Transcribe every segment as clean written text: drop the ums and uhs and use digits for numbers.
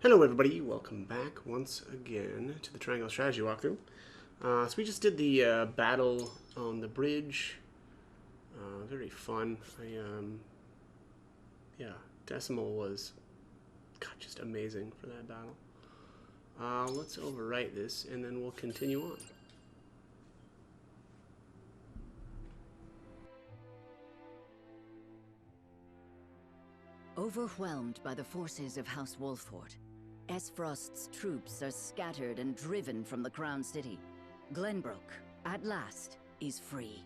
Hello everybody, welcome back once again to the Triangle Strategy walkthrough. So we just did the battle on the bridge. Very fun. Yeah, Decimal was, God, just amazing for that battle. Let's overwrite this and then we'll continue on. Overwhelmed by the forces of House Wolfort, Esfrost's troops are scattered and driven from the Crown City. Glenbrook, at last, is free.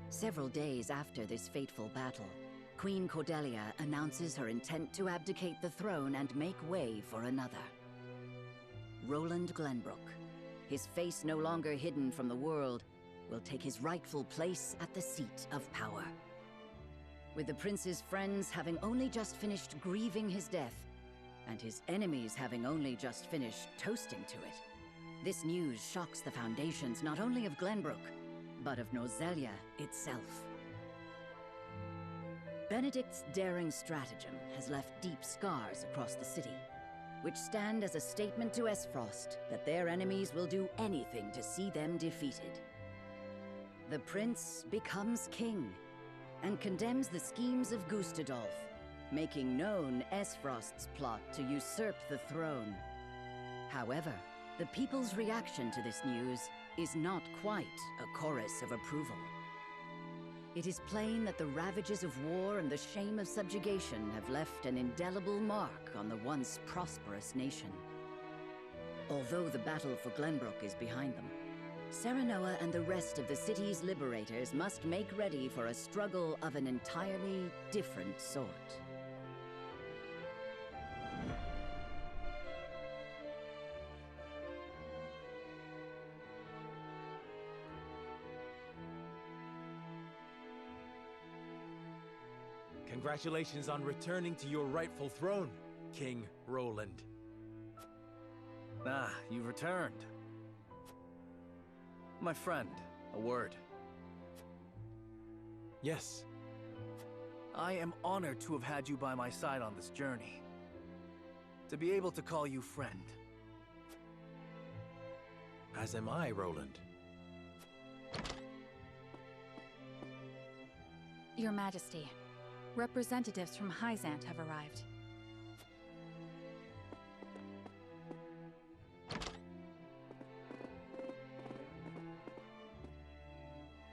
Several days after this fateful battle, Queen Cordelia announces her intent to abdicate the throne and make way for another. Roland Glenbrook, his face no longer hidden from the world, will take his rightful place at the seat of power. With the prince's friends having only just finished grieving his death, and his enemies having only just finished toasting to it, this news shocks the foundations not only of Glenbrook, but of Nozelia itself. Benedict's daring stratagem has left deep scars across the city, which stand as a statement to Esfrost that their enemies will do anything to see them defeated. The prince becomes king, and condemns the schemes of Gustadolf, making known Esfrost's plot to usurp the throne. However, the people's reaction to this news is not quite a chorus of approval. It is plain that the ravages of war and the shame of subjugation have left an indelible mark on the once prosperous nation. Although the battle for Glenbrook is behind them, Serenoa and the rest of the city's liberators must make ready for a struggle of an entirely different sort. Congratulations on returning to your rightful throne, King Roland. Ah, you've returned. My friend, a word. Yes. I am honored to have had you by my side on this journey. To be able to call you friend. As am I, Roland. Your Majesty, representatives from Hyzant have arrived.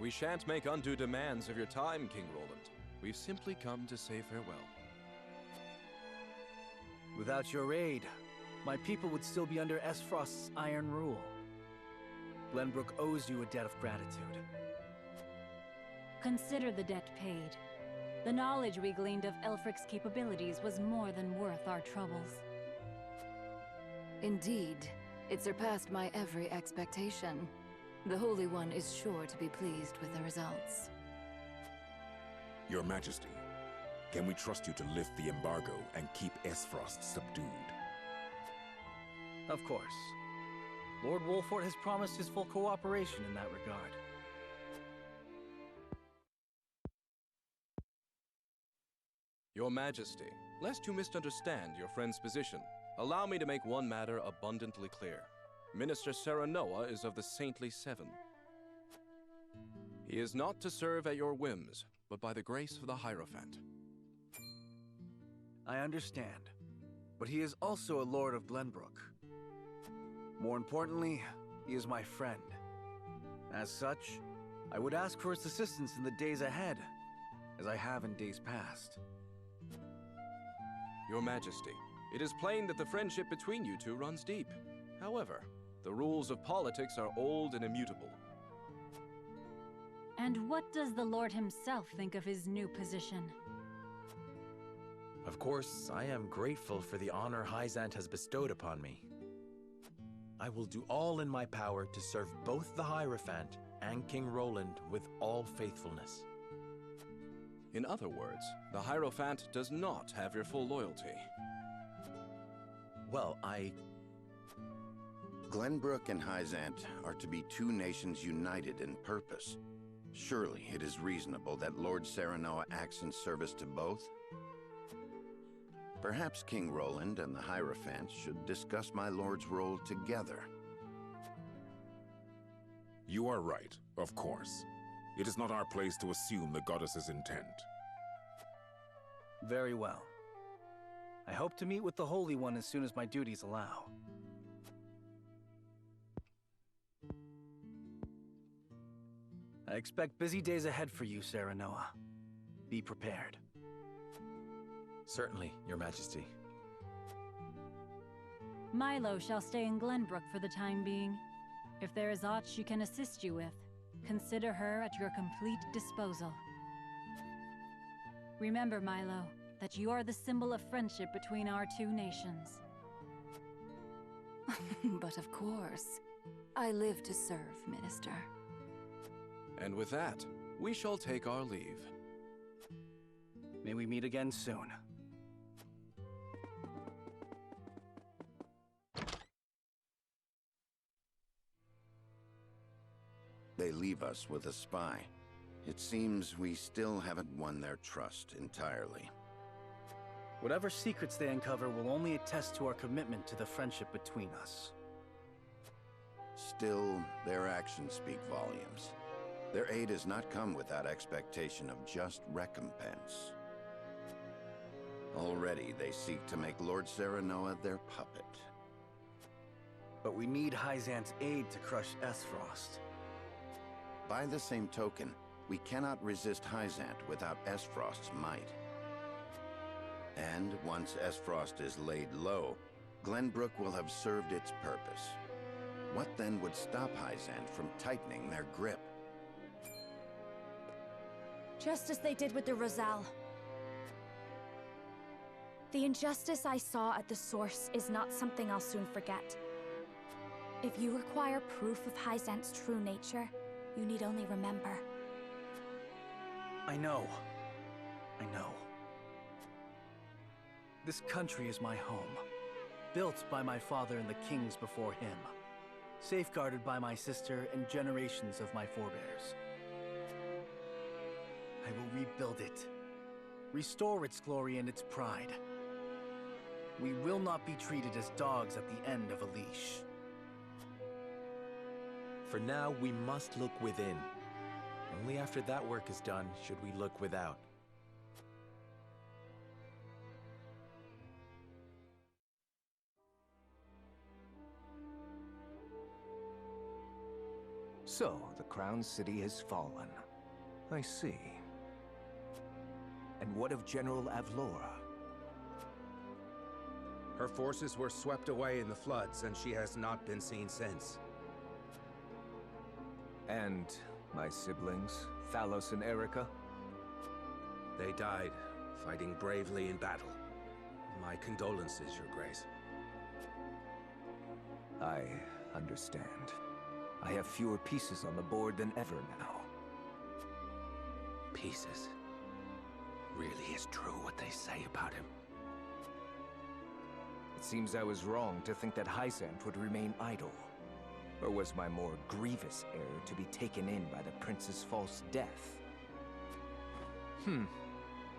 We shan't make undue demands of your time, King Roland. We've simply come to say farewell. Without your aid, my people would still be under Esfrost's iron rule. Glenbrook owes you a debt of gratitude. Consider the debt paid. The knowledge we gleaned of Aelfric's capabilities was more than worth our troubles. Indeed, it surpassed my every expectation. The Holy One is sure to be pleased with the results. Your Majesty, can we trust you to lift the embargo and keep Esfrost subdued? Of course. Lord Wolfort has promised his full cooperation in that regard. Your Majesty, lest you misunderstand your friend's position, allow me to make one matter abundantly clear. Minister Serenoa is of the Saintly Seven. He is not to serve at your whims, but by the grace of the Hierophant. I understand, but he is also a Lord of Glenbrook. More importantly, he is my friend. As such, I would ask for his assistance in the days ahead, as I have in days past. Your Majesty, it is plain that the friendship between you two runs deep. However, the rules of politics are old and immutable. And what does the Lord himself think of his new position? Of course, I am grateful for the honor Hyzant has bestowed upon me. I will do all in my power to serve both the Hierophant and King Roland with all faithfulness. In other words, the Hierophant does not have your full loyalty. Well, Glenbrook and Hyzant are to be two nations united in purpose. Surely it is reasonable that Lord Serenoa acts in service to both? Perhaps King Roland and the Hierophant should discuss my lord's role together. You are right, of course. It is not our place to assume the goddess's intent. Very well. I hope to meet with the Holy One as soon as my duties allow. I expect busy days ahead for you, Serenoa. Be prepared. Certainly, Your Majesty. Milo shall stay in Glenbrook for the time being. If there is aught she can assist you with, consider her at your complete disposal. Remember, Milo, that you are the symbol of friendship between our two nations. But of course. I live to serve, Minister. And with that, we shall take our leave. May we meet again soon. They leave us with a spy. It seems we still haven't won their trust entirely. Whatever secrets they uncover will only attest to our commitment to the friendship between us. Still, their actions speak volumes. Their aid has not come without expectation of just recompense. Already, they seek to make Lord Serenoa their puppet. But we need Hyzant's aid to crush Esfrost. By the same token, we cannot resist Hyzant without Esfrost's might. And once Esfrost is laid low, Glenbrook will have served its purpose. What then would stop Hyzant from tightening their grip? Just as they did with the Rosal. The injustice I saw at the source is not something I'll soon forget. If you require proof of Hyzant's true nature, you need only remember. I know. I know. This country is my home. Built by my father and the kings before him. Safeguarded by my sister and generations of my forebears. I will rebuild it. Restore its glory and its pride. We will not be treated as dogs at the end of a leash. For now, we must look within. Only after that work is done should we look without. So, the Crown City has fallen. I see. And what of General Avlora? Her forces were swept away in the floods, and she has not been seen since. And my siblings, Thalos and Erica? They died, fighting bravely in battle. My condolences, Your Grace. I understand. I have fewer pieces on the board than ever now. Pieces? Really is true what they say about him? It seems I was wrong to think that Hyzant would remain idle. Or was my more grievous error to be taken in by the prince's false death?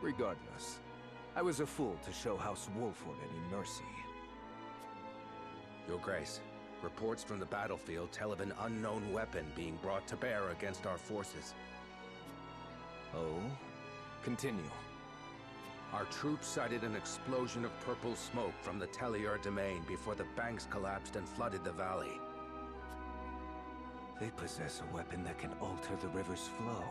Regardless, I was a fool to show House Wolford any mercy. Your Grace, reports from the battlefield tell of an unknown weapon being brought to bear against our forces. Oh? Continue. Our troops sighted an explosion of purple smoke from the Tellier domain before the banks collapsed and flooded the valley. They possess a weapon that can alter the river's flow.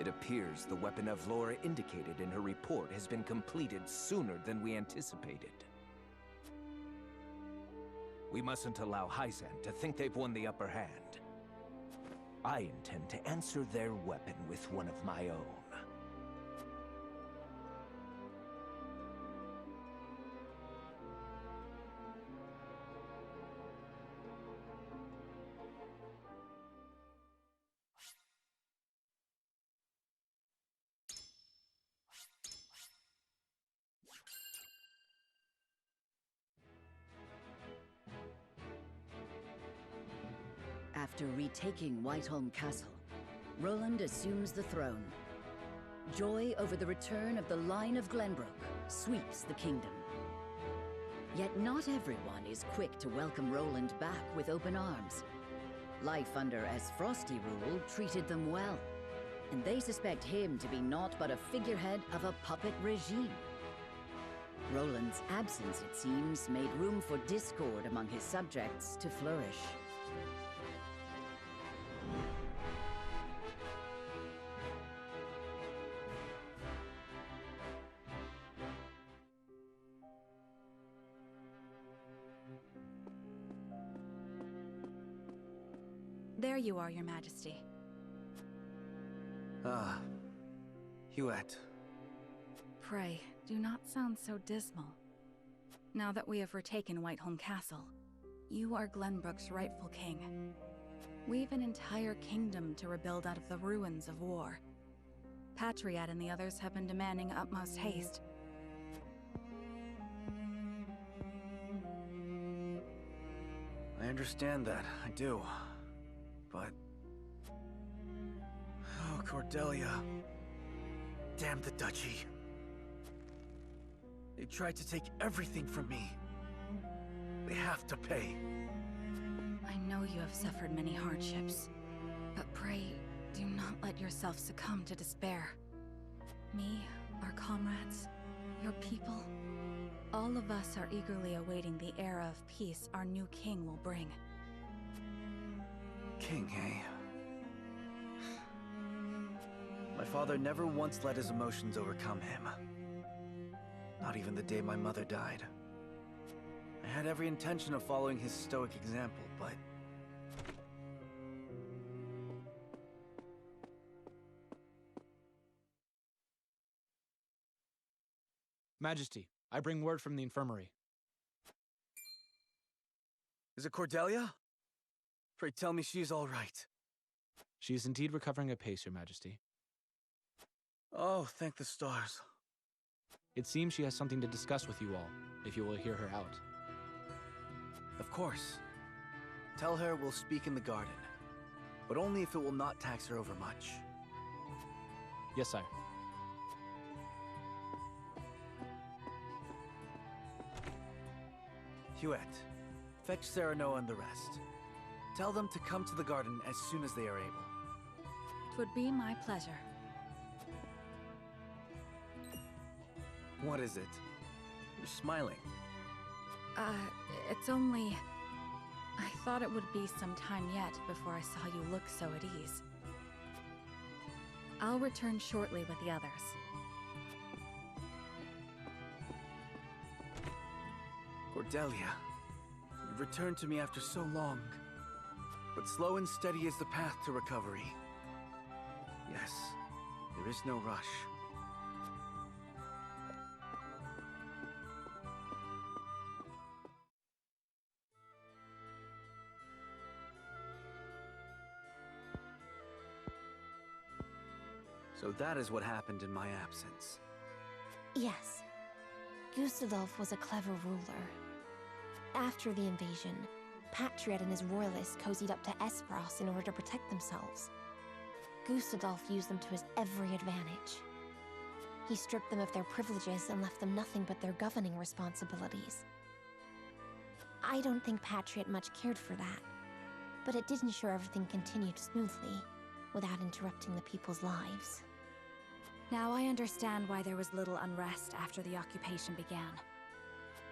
It appears the weapon Avlora indicated in her report has been completed sooner than we anticipated. We mustn't allow Hyzant to think they've won the upper hand. I intend to answer their weapon with one of my own. After retaking Whiteholm Castle, Roland assumes the throne. joy over the return of the line of Glenbrook sweeps the kingdom. Yet not everyone is quick to welcome Roland back with open arms. Life under Esfrosti rule treated them well, and they suspect him to be naught but a figurehead of a puppet regime. Roland's absence, it seems, made room for discord among his subjects to flourish. There you are, Your Majesty. Ah, Huet. Pray, do not sound so dismal. Now that we have retaken Whiteholm Castle, you are Glenbrook's rightful king. We've an entire kingdom to rebuild out of the ruins of war. Patriot and the others have been demanding utmost haste. I understand that, I do. But... oh, Cordelia. Damn the Duchy. They tried to take everything from me. They have to pay. I know you have suffered many hardships, but pray, do not let yourself succumb to despair. Me, our comrades, your people, all of us are eagerly awaiting the era of peace our new king will bring. King, eh? My father never once let his emotions overcome him. Not even the day my mother died. I had every intention of following his stoic example, but... Majesty, I bring word from the infirmary. Is it Cordelia? Pray tell me she's all right. She is indeed recovering apace, Your Majesty. Oh, thank the stars. It seems she has something to discuss with you all, if you will hear her out. Of course. Tell her we'll speak in the garden, but only if it will not tax her over much. Yes, sire. Huet, fetch Serenoa and the rest. Tell them to come to the garden as soon as they are able. It would be my pleasure. What is it? You're smiling. It's only... I thought it would be some time yet before I saw you look so at ease. I'll return shortly with the others. Cordelia, you've returned to me after so long. But slow and steady is the path to recovery. Yes, there is no rush. So that is what happened in my absence. Yes. Gustadolf was a clever ruler. After the invasion, Patriot and his royalists cozied up to Esfrost in order to protect themselves. Gustadolf used them to his every advantage. He stripped them of their privileges and left them nothing but their governing responsibilities. I don't think Patriot much cared for that, but it did ensure everything continued smoothly, without interrupting the people's lives. Now I understand why there was little unrest after the occupation began.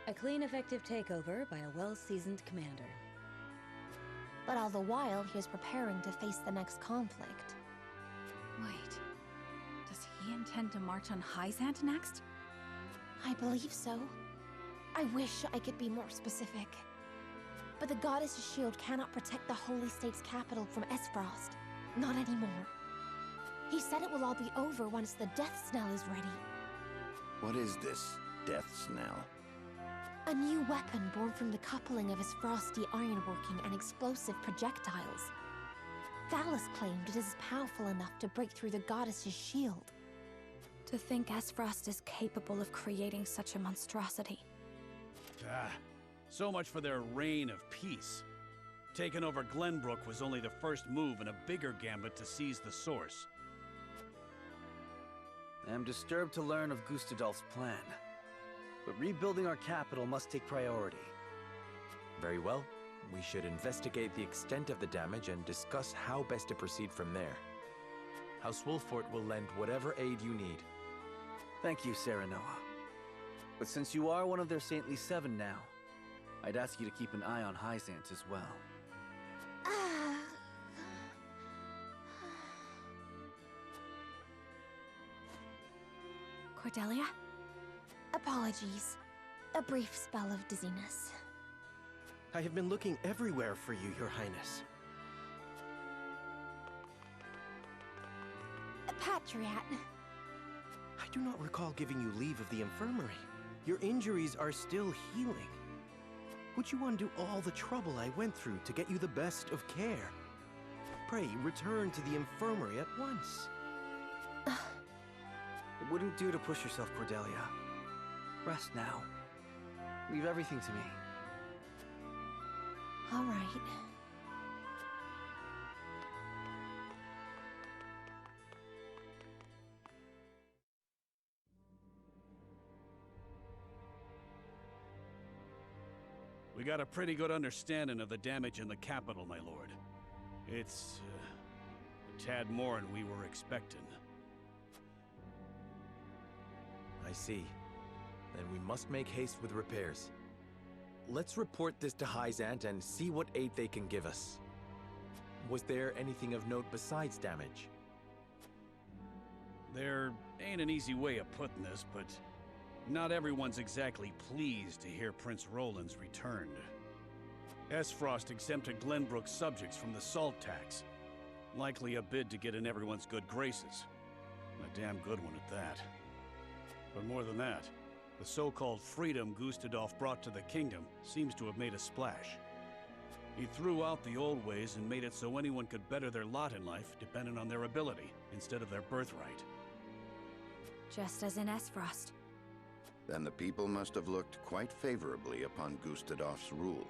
A clean, effective takeover by a well-seasoned commander. But all the while, he was preparing to face the next conflict. Wait, does he intend to march on Hyzant next? I believe so. I wish I could be more specific. But the Goddess's shield cannot protect the Holy State's capital from Esfrost. Not anymore. He said it will all be over once the Death Snell is ready. What is this Death Snell? A new weapon born from the coupling of his frosty ironworking and explosive projectiles. Valis claimed it is powerful enough to break through the Goddess's shield. To think Esfrost is capable of creating such a monstrosity. So much for their reign of peace. Taking over Glenbrook was only the first move in a bigger gambit to seize the source. I am disturbed to learn of Gustadolf's plan. But rebuilding our capital must take priority. Very well. We should investigate the extent of the damage and discuss how best to proceed from there. House Wolffort will lend whatever aid you need. Thank you, Serenoa. But since you are one of their Saintly Seven now, I'd ask you to keep an eye on Hyzant as well. Cordelia? Apologies. A brief spell of dizziness. I have been looking everywhere for you, Your Highness. Patriat. I do not recall giving you leave of the infirmary. Your injuries are still healing. Would you undo all the trouble I went through to get you the best of care? Pray, return to the infirmary at once. It wouldn't do to push yourself, Cordelia. Rest now. Leave everything to me. All right. We got a pretty good understanding of the damage in the capital, my lord. It's a tad more than we were expecting. I see. Then we must make haste with repairs. Let's report this to Hyzant and see what aid they can give us. Was there anything of note besides damage? There ain't an easy way of putting this, but not everyone's exactly pleased to hear Prince Roland's returned. Esfrost exempted Glenbrook's subjects from the salt tax. Likely a bid to get in everyone's good graces. A damn good one at that. But more than that, the so-called freedom Gustadolf brought to the kingdom seems to have made a splash. He threw out the old ways and made it so anyone could better their lot in life depending on their ability, instead of their birthright. Just as in Esfrost. Then the people must have looked quite favorably upon Gustadolf's rule.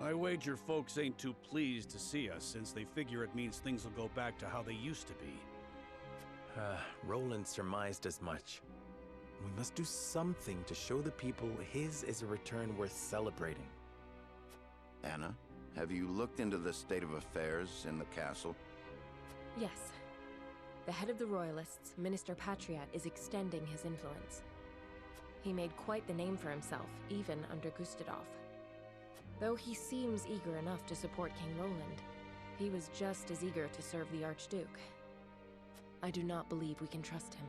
I wager folks ain't too pleased to see us, since they figure it means things will go back to how they used to be. Roland surmised as much. We must do something to show the people his is a return worth celebrating. Anna, have you looked into the state of affairs in the castle? Yes. The head of the Royalists, Minister Patriat, is extending his influence. He made quite the name for himself, even under Gustadolf. Though he seems eager enough to support King Roland, he was just as eager to serve the Archduke. I do not believe we can trust him.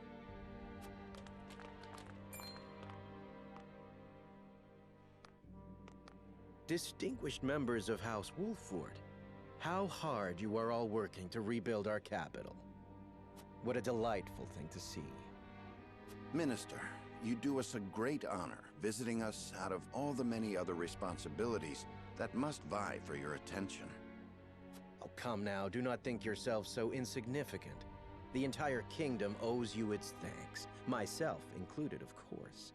Distinguished members of House Wolffort, how hard you are all working to rebuild our capital. What a delightful thing to see. Minister, you do us a great honor visiting us out of all the many other responsibilities that must vie for your attention. Oh, come now, do not think yourself so insignificant. The entire kingdom owes you its thanks, myself included, of course.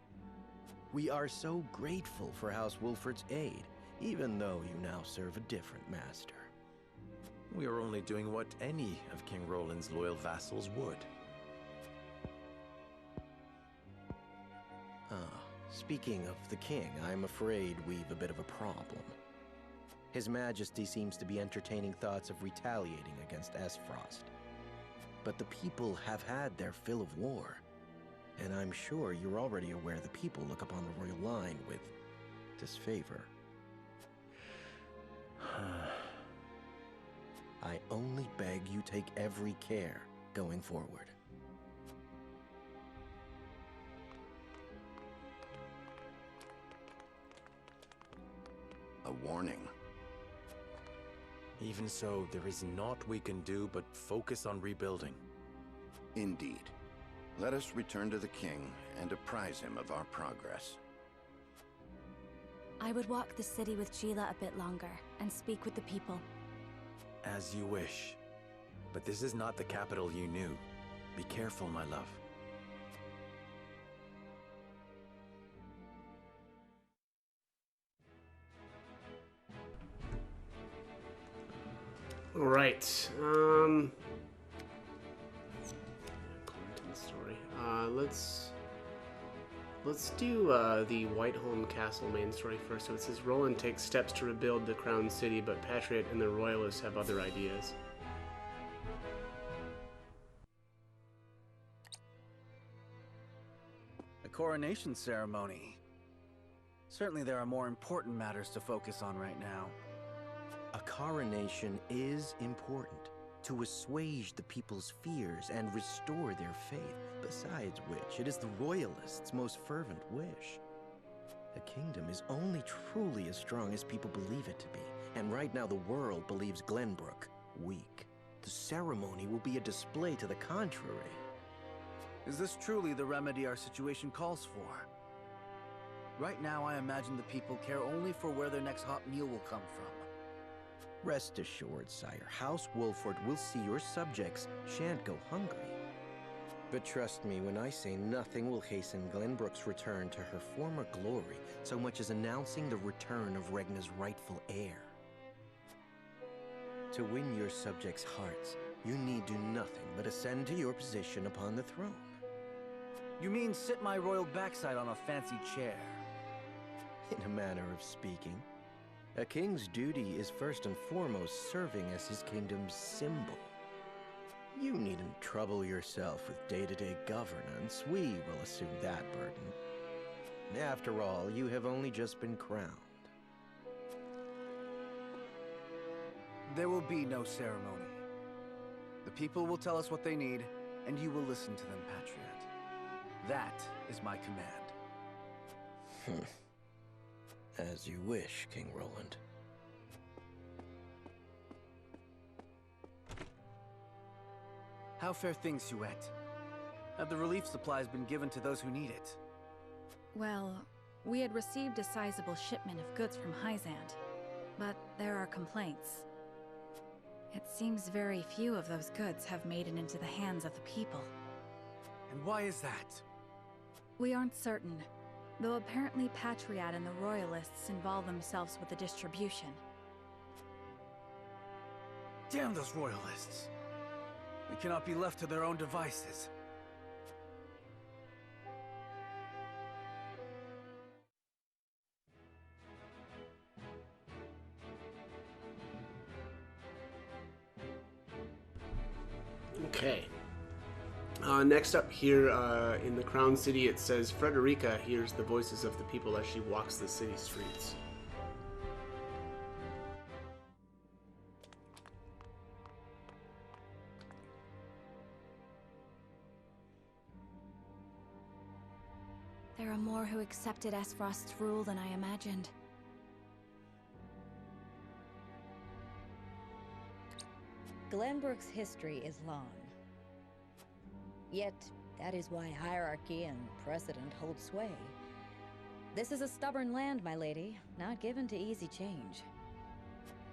We are so grateful for House Wolffort's aid, even though you now serve a different master. We are only doing what any of King Roland's loyal vassals would. Speaking of the king, I'm afraid we've a bit of a problem. His Majesty seems to be entertaining thoughts of retaliating against Esfrost. But the people have had their fill of war, and I'm sure you're already aware the people look upon the royal line with disfavor. I only beg you take every care going forward. A warning. Even so, there is naught we can do but focus on rebuilding. Indeed. Let us return to the king and apprise him of our progress. I would walk the city with Sheila a bit longer and speak with the people. As you wish. But this is not the capital you knew. Be careful, my love. All right. Quarantine let's do the Whiteholm Castle main story first. So it says Roland takes steps to rebuild the crown city, but Patriot and the Royalists have other ideas. A coronation ceremony. Certainly there are more important matters to focus on right now. A coronation is important to assuage the people's fears and restore their faith, besides which it is the Royalists' most fervent wish. A kingdom is only truly as strong as people believe it to be, and right now the world believes Glenbrook weak. The ceremony will be a display to the contrary. Is this truly the remedy our situation calls for? Right now I imagine the people care only for where their next hot meal will come from. Rest assured, sire, House Wolford will see your subjects shan't go hungry. But trust me when I say nothing will hasten Glenbrook's return to her former glory so much as announcing the return of Regna's rightful heir. To win your subjects' hearts, you need do nothing but ascend to your position upon the throne. You mean sit my royal backside on a fancy chair? In a manner of speaking. A king's duty is first and foremost serving as his kingdom's symbol. You needn't trouble yourself with day-to-day governance. We will assume that burden. After all, you have only just been crowned. There will be no ceremony. The people will tell us what they need, and you will listen to them, Patriot. That is my command. As you wish, King Roland. How fare things, Huette? Have the relief supplies been given to those who need it? Well, we had received a sizable shipment of goods from Hyzant, but there are complaints. It seems very few of those goods have made it into the hands of the people. And why is that? We aren't certain, though apparently Patriot and the Royalists involve themselves with the distribution. Damn those Royalists! We cannot be left to their own devices. Okay. Next up here in the Crown City, it says Frederica hears the voices of the people as she walks the city streets. There are more who accepted Esfrost's rule than I imagined. Glenbrook's history is long. Yet, that is why hierarchy and precedent hold sway. This is a stubborn land, my lady, not given to easy change.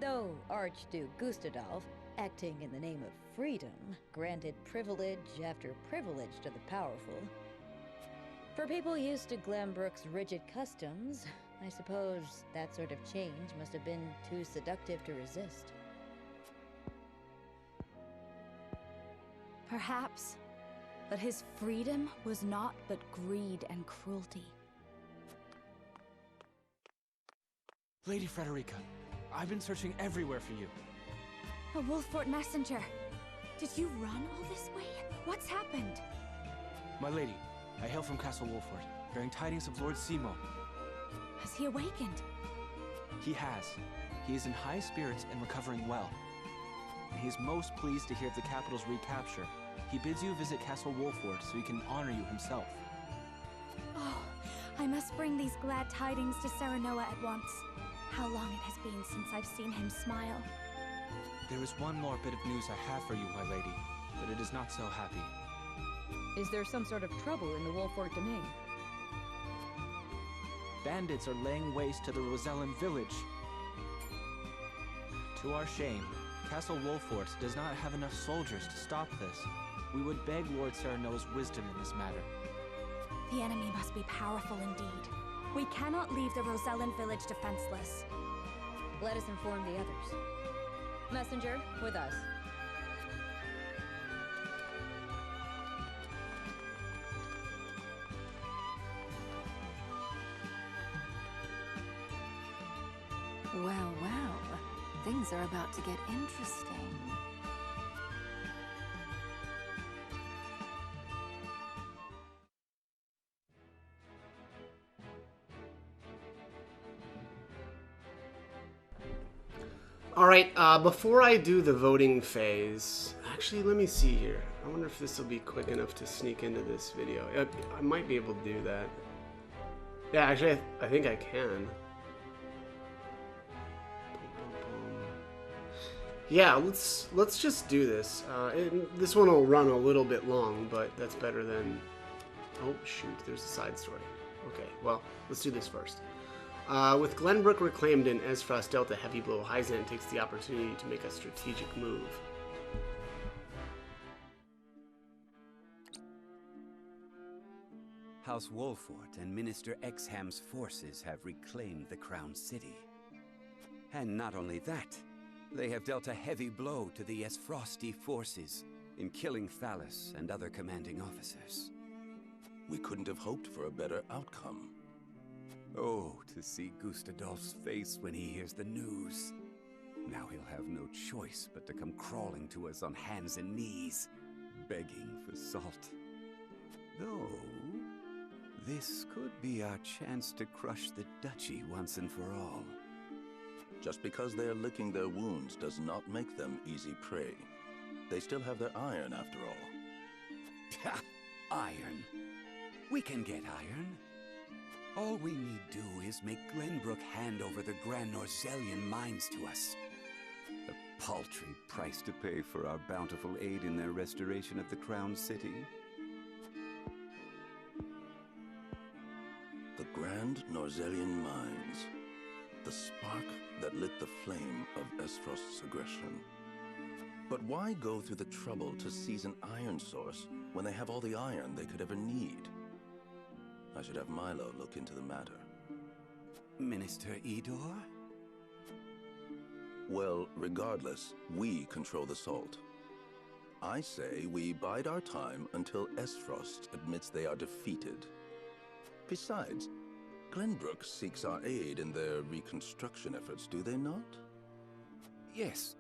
Though Archduke Gustadolf, acting in the name of freedom, granted privilege after privilege to the powerful. For people used to Glenbrook's rigid customs, I suppose that sort of change must have been too seductive to resist. Perhaps. But his freedom was naught but greed and cruelty. Lady Frederica, I've been searching everywhere for you. A Wolffort messenger. Did you run all this way? What's happened? My lady, I hail from Castle Wolffort, bearing tidings of Lord Simo. Has he awakened? He has. He is in high spirits and recovering well. And he is most pleased to hear of the capital's recapture. He bids you visit Castle Wolffort so he can honor you himself. Oh, I must bring these glad tidings to Serenoa at once. How long it has been since I've seen him smile. There is one more bit of news I have for you, my lady, but it is not so happy. Is there some sort of trouble in the Wolffort domain? Bandits are laying waste to the Rosellan village. To our shame, Castle Wolffort does not have enough soldiers to stop this. We would beg Lord Serenoa's wisdom in this matter. The enemy must be powerful indeed. We cannot leave the Rosellan village defenseless. Let us inform the others. Messenger, with us. Well, well. Things are about to get interesting. All right, before I do the voting phase, actually, let me see here. I wonder if this will be quick enough to sneak into this video. I might be able to do that. Yeah, actually, I think I can. Yeah, let's just do this. This one will run a little bit long, but that's better than... Oh, shoot, there's a side story. Okay, well, let's do this first. With Glenbrook reclaimed and Esfrost dealt a heavy blow, Hyzant takes the opportunity to make a strategic move. House Wolfort and Minister Exham's forces have reclaimed the Crown City. And not only that, they have dealt a heavy blow to the Esfrosti forces in killing Thalos and other commanding officers. We couldn't have hoped for a better outcome. Oh, to see Gustadolf's face when he hears the news. Now he'll have no choice but to come crawling to us on hands and knees, begging for salt. Though, this could be our chance to crush the duchy once and for all. Just because they're licking their wounds does not make them easy prey. They still have their iron after all. Ha! Iron. We can get iron. All we need do is make Glenbrook hand over the Grand Norzellian mines to us. A paltry price to pay for our bountiful aid in their restoration of the Crown City. The Grand Norzellian mines. The spark that lit the flame of Esfrost's aggression. But why go through the trouble to seize an iron source when they have all the iron they could ever need? I should have Milo look into the matter. Minister Idor? Well, regardless, we control the salt. I say we bide our time until Esfrost admits they are defeated. Besides, Glenbrook seeks our aid in their reconstruction efforts, do they not? Yes.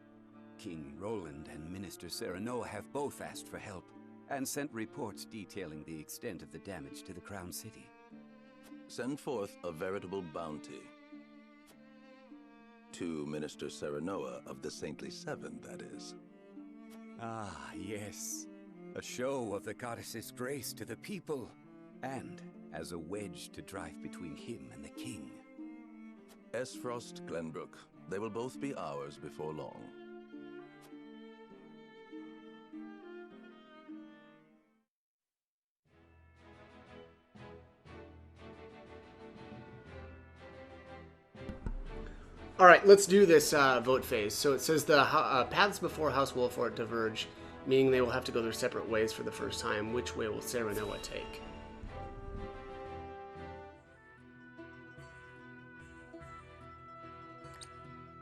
King Roland and Minister Serenoa have both asked for help, and sent reports detailing the extent of the damage to the Crown City. Send forth a veritable bounty. To Minister Serenoa of the Saintly Seven, that is. Ah, yes. A show of the goddess's grace to the people, and as a wedge to drive between him and the king. Esfrost, Glenbrook. They will both be ours before long. All right, let's do this vote phase. So it says the paths before House Wolfort diverge, meaning they will have to go their separate ways for the first time. Which way will Serenoa take?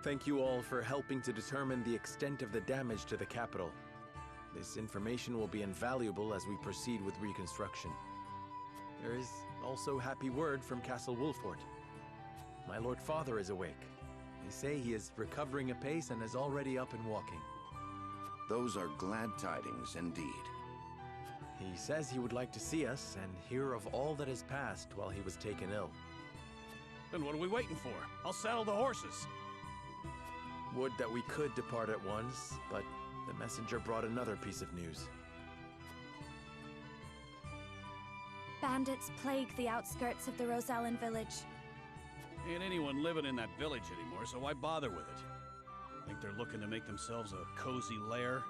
Thank you all for helping to determine the extent of the damage to the capital. This information will be invaluable as we proceed with reconstruction. There is also happy word from Castle Wolfort. My Lord Father is awake. They say he is recovering apace and is already up and walking. Those are glad tidings indeed. He says he would like to see us and hear of all that has passed while he was taken ill. Then what are we waiting for? I'll saddle the horses. Would that we could depart at once, but the messenger brought another piece of news. Bandits plague the outskirts of the Rosellan village. Ain't anyone living in that village anymore, so why bother with it? Think they're looking to make themselves a cozy lair?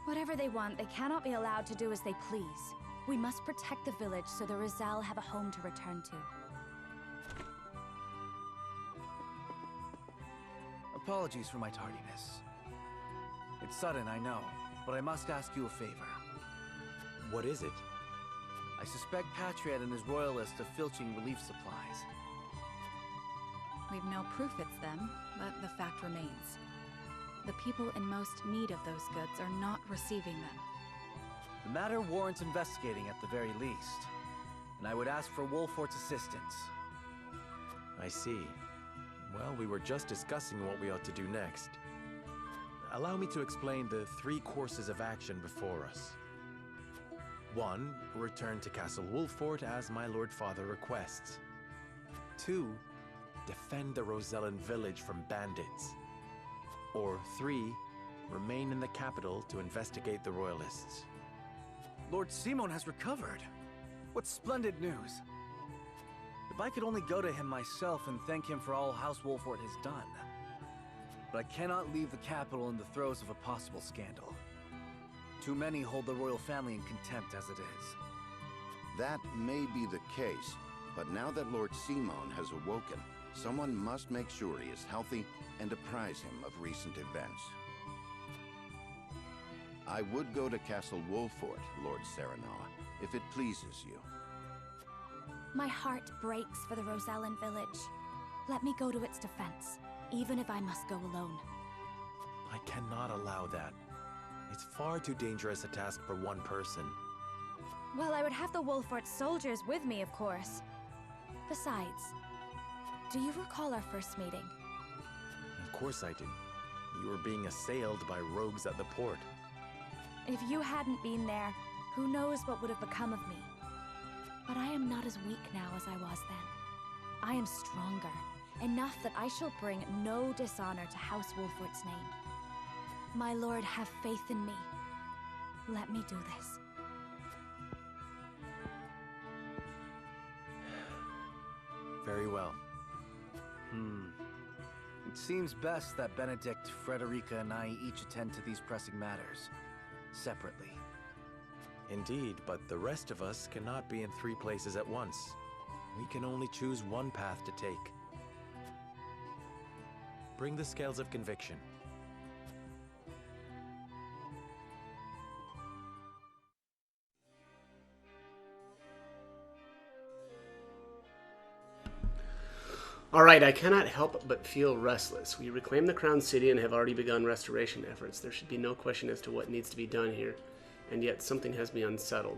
Whatever they want, they cannot be allowed to do as they please. We must protect the village so the Roselle have a home to return to. Apologies for my tardiness. It's sudden, I know, but I must ask you a favor. What is it? I suspect Patriot and his royalists of filching relief supplies. We've no proof it's them, but the fact remains. The people in most need of those goods are not receiving them. The matter warrants investigating at the very least, and I would ask for Wolfort's assistance. I see. Well, we were just discussing what we ought to do next. Allow me to explain the 3 courses of action before us. 1. Return to Castle Wolffort as my Lord Father requests. 2. Defend the Rosellan village from bandits. Or 3. Remain in the capital to investigate the Royalists. Lord Simon has recovered. What splendid news. If I could only go to him myself and thank him for all House Wolffort has done. But I cannot leave the capital in the throes of a possible scandal. Too many hold the royal family in contempt as it is. That may be the case, but now that Lord Simon has awoken, someone must make sure he is healthy and apprise him of recent events. I would go to Castle Wolffort, Lord Serenoa, if it pleases you. My heart breaks for the Rosellan village. Let me go to its defense, even if I must go alone. I cannot allow that. It's far too dangerous a task for one person. Well, I would have the Wolffort soldiers with me, of course. Besides, do you recall our first meeting? Of course I do. You were being assailed by rogues at the port. If you hadn't been there, who knows what would have become of me. But I am not as weak now as I was then. I am stronger, enough that I shall bring no dishonor to House Wolffort's name. My lord, have faith in me. Let me do this. Very well. It seems best that Benedict, Frederica, and I each attend to these pressing matters, separately. Indeed, but the rest of us cannot be in 3 places at once. We can only choose one path to take. Bring the scales of conviction. Alright, I cannot help but feel restless. We reclaimed the Crown City and have already begun restoration efforts. There should be no question as to what needs to be done here, and yet something has me unsettled.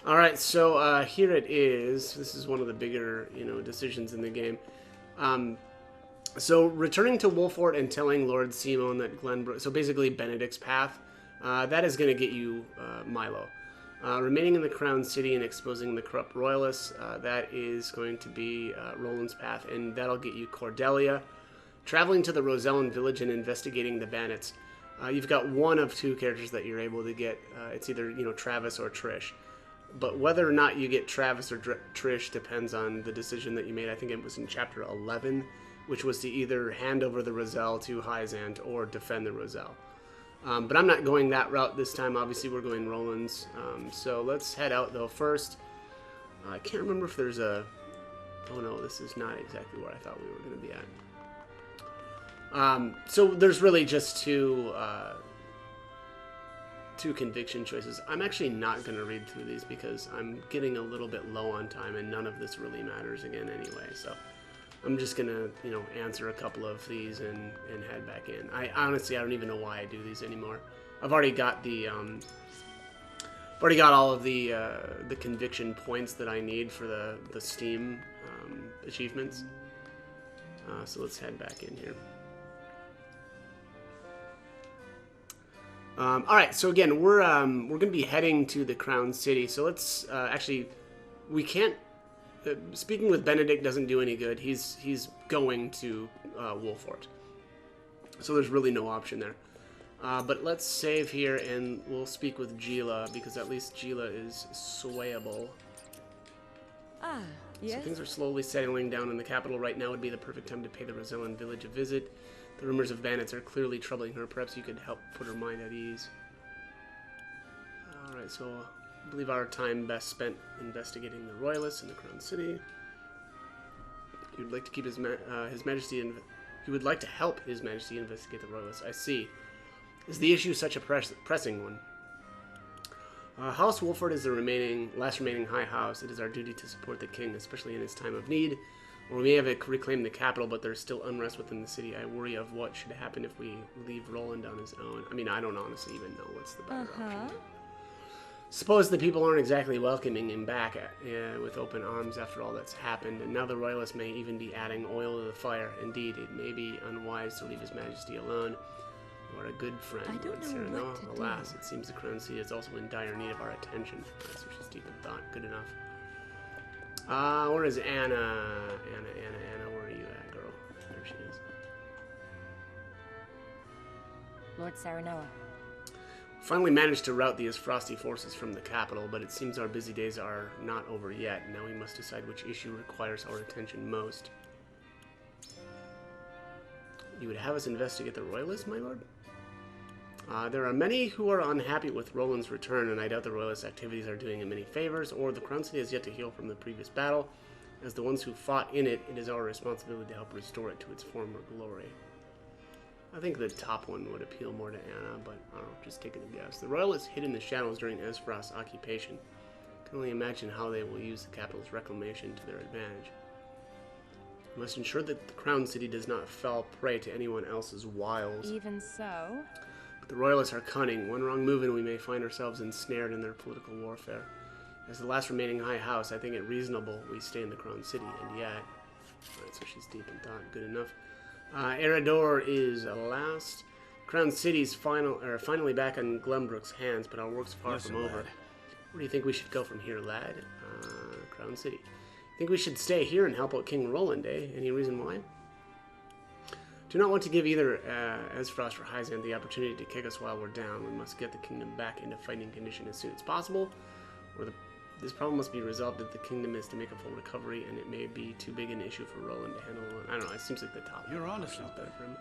Alright, so here it is. This is one of the bigger, decisions in the game. So returning to Wolffort and telling Lord Simon that Glenbrook, so basically Benedict's path, that is going to get you Milo. Remaining in the Crown City and exposing the corrupt royalists, that is going to be Roland's path, and that'll get you Cordelia. Traveling to the Rosellan village and investigating the bandits. You've got one of 2 characters that you're able to get. It's either, Travis or Trish. But whether or not you get Travis or Trish depends on the decision that you made. I think it was in Chapter 11, which was to either hand over the Roselle to Hyzant or defend the Roselle. But I'm not going that route this time. Obviously, we're going Roland's. So let's head out, though. First, I can't remember if there's a... Oh, no, this is not exactly where I thought we were going to be at. So there's really just two conviction choices. I'm actually not going to read through these because I'm getting a little bit low on time, and none of this really matters again anyway. So I'm just going to, answer a couple of these and head back in. I don't even know why I do these anymore. I've already got the all of the conviction points that I need for the Steam achievements. So let's head back in here. All right, so again, we're going to be heading to the Crown City. So let's actually, we can't. Speaking with Benedict doesn't do any good. He's going to Wolffort, so there's really no option there. But let's save here and we'll speak with Gila because at least Gila is swayable. Ah, yes. So things are slowly settling down in the capital. Right now would be the perfect time to pay the Rosellan village a visit. The rumors of bandits are clearly troubling her. Perhaps you could help put her mind at ease. Alright, so I believe our time best spent investigating the Royalists in the Crown City. He would like to keep His Majesty and he would like to help His Majesty investigate the Royalists. I see. Is the issue such a pressing one? House Wolffort is the last remaining high house. It is our duty to support the king, especially in his time of need. Or we may have reclaimed the capital, but there's still unrest within the city. I worry of what should happen if we leave Roland on his own. I mean, I don't honestly even know what's the better option. Suppose the people aren't exactly welcoming him back with open arms after all that's happened, and now the royalists may even be adding oil to the fire. Indeed, it may be unwise to leave His Majesty alone. You are a good friend, Lord Serenoa. Alas, it seems the Crown City is also in dire need of our attention. So she's deep in thought. Good enough. Where is Anna? Anna, where are you at, girl? There she is. Lord Serenoa. Finally managed to rout the Frosty forces from the capital, but it seems our busy days are not over yet. Now we must decide which issue requires our attention most. You would have us investigate the Royalists, my lord? There are many who are unhappy with Roland's return, and I doubt the Royalist activities are doing him any favors, or the Crown City has yet to heal from the previous battle. As the ones who fought in it, it is our responsibility to help restore it to its former glory. I think the top one would appeal more to Anna, but I don't know, just taking a guess. The Royalists hid in the shadows during Esfrost's occupation. I can only imagine how they will use the capital's reclamation to their advantage. We must ensure that the Crown City does not fall prey to anyone else's wiles. Even so... But the Royalists are cunning. One wrong move and we may find ourselves ensnared in their political warfare. As the last remaining high house, I think it reasonable we stay in the Crown City, and yet... Alright, so she's deep in thought. Good enough. Eredor is last. Crown City's finally back in Glenbrook's hands, but our work's far from over. Where do you think we should go from here, lad? Crown City. Think we should stay here and help out King Roland, eh? Any reason why? Do not want to give either Esfrost or Hyzant the opportunity to kick us while we're down. We must get the kingdom back into fighting condition as soon as possible, or this problem must be resolved if the kingdom is to make a full recovery, and it may be too big an issue for Roland to handle alone. I don't know, it seems like the top. You're honest about better for him.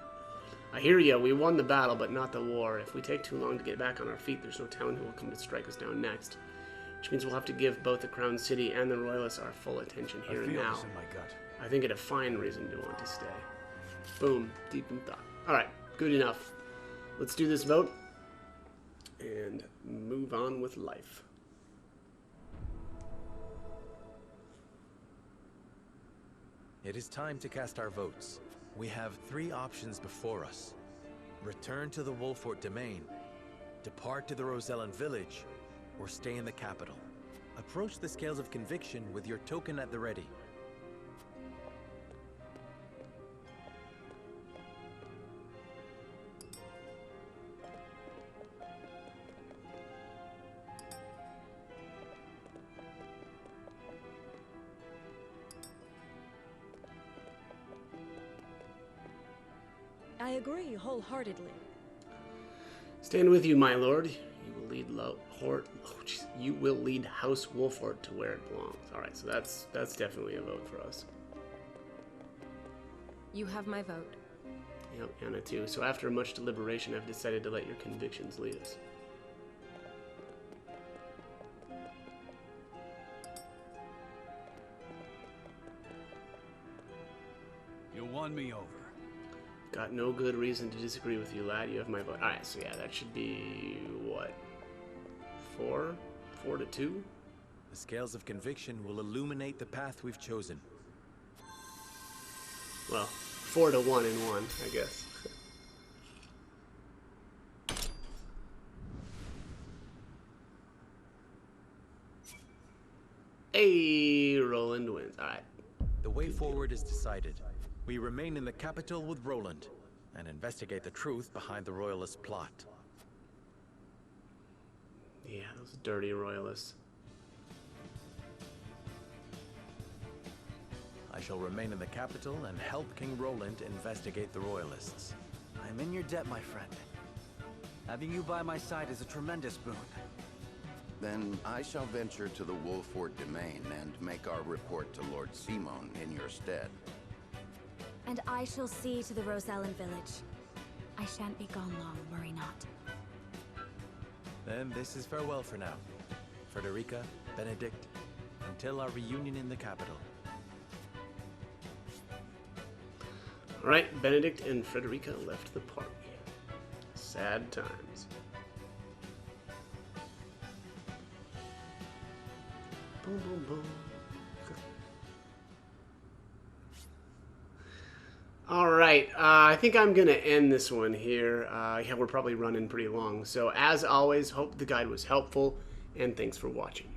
I hear ya, we won the battle, but not the war. If we take too long to get back on our feet, there's no town who will come to strike us down next. Which means we'll have to give both the Crown City and the Royalists our full attention here and now. This in my gut. I think it a fine reason to want to stay. Boom, deep in thought. Alright, good enough. Let's do this vote and move on with life. It is time to cast our votes. We have 3 options before us. Return to the Wolfort domain, depart to the Rosellan village, or stay in the capital. Approach the scales of conviction with your token at the ready. I agree wholeheartedly. Stand with you, my lord. You will lead you will lead House Wolfort to where it belongs. All right, so that's definitely a vote for us. You have my vote. Yep, Anna too. So after much deliberation, I've decided to let your convictions lead us. You won me over. Got no good reason to disagree with you, lad. You have my vote. Alright, so yeah, that should be, what? 4? 4-2? The scales of conviction will illuminate the path we've chosen. Well, 4-1 in 1, I guess. Hey, Roland wins. Alright. The way forward is decided. We remain in the capital with Roland and investigate the truth behind the Royalist plot. Yeah, those dirty Royalists. I shall remain in the capital and help King Roland investigate the Royalists. I'm in your debt, my friend. Having you by my side is a tremendous boon. Then I shall venture to the Wolfort domain and make our report to Lord Simon in your stead. And I shall see to the Rosellan village. I shan't be gone long, worry not. Then this is farewell for now. Frederica, Benedict, until our reunion in the capital. Alright, Benedict and Frederica left the party. Sad times. Boom, boom, boom. Alright, I think I'm going to end this one here. Yeah, we're probably running pretty long. So, as always, hope the guide was helpful. and thanks for watching.